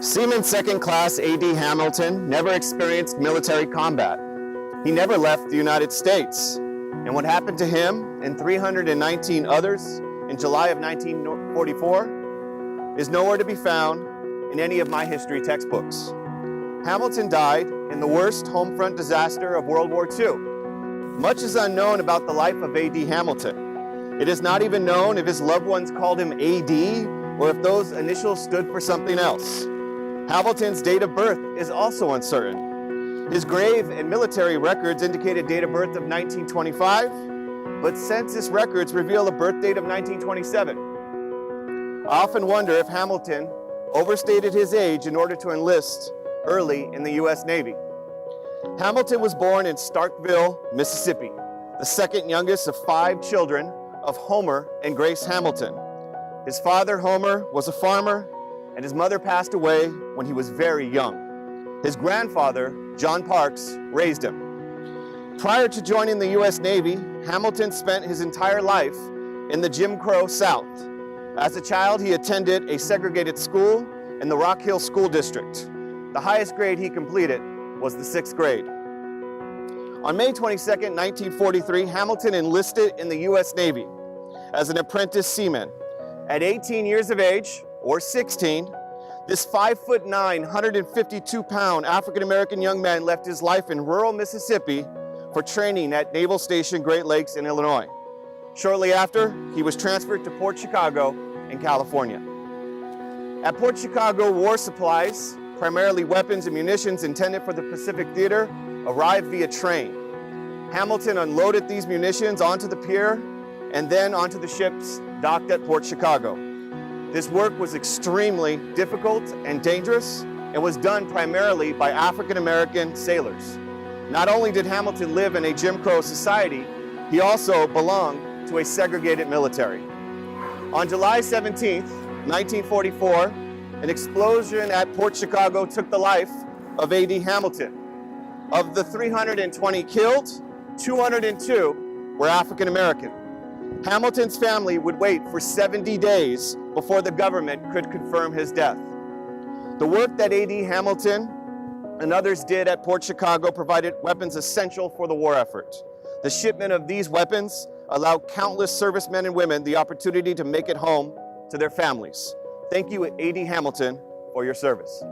Seaman Second Class A.D. Hamilton never experienced military combat. He never left the United States. And what happened to him and 319 others in July of 1944 is nowhere to be found in any of my history textbooks. Hamilton died in the worst home front disaster of World War II. Much is unknown about the life of A.D. Hamilton. It is not even known if his loved ones called him A.D. or if those initials stood for something else. Hamilton's date of birth is also uncertain. His grave and military records indicate a date of birth of 1925, but census records reveal a birth date of 1927. I often wonder if Hamilton overstated his age in order to enlist early in the U.S. Navy. Hamilton was born in Starkville, Mississippi, the second youngest of 5 children of Homer and Grace Hamilton. His father, Homer, was a farmer, and his mother passed away when he was very young. His grandfather, John Parks, raised him. Prior to joining the U.S. Navy, Hamilton spent his entire life in the Jim Crow South. As a child, he attended a segregated school in the Rock Hill School District. The highest grade he completed was the 6th grade. On May 22, 1943, Hamilton enlisted in the U.S. Navy as an apprentice seaman. At 18 years of age, or 16, this 5'9", 152-pound African-American young man left his life in rural Mississippi for training at Naval Station Great Lakes in Illinois. Shortly after, he was transferred to Port Chicago in California. At Port Chicago, war supplies, primarily weapons and munitions intended for the Pacific Theater, arrived via train. Hamilton unloaded these munitions onto the pier and then onto the ships docked at Port Chicago. This work was extremely difficult and dangerous and was done primarily by African-American sailors. Not only did Hamilton live in a Jim Crow society, he also belonged to a segregated military. On July 17, 1944, an explosion at Port Chicago took the life of A.D. Hamilton. Of the 320 killed, 202 were African-American. Hamilton's family would wait for 70 days before the government could confirm his death. The work that A.D. Hamilton and others did at Port Chicago provided weapons essential for the war effort. The shipment of these weapons allowed countless servicemen and women the opportunity to make it home to their families. Thank you, A.D. Hamilton, for your service.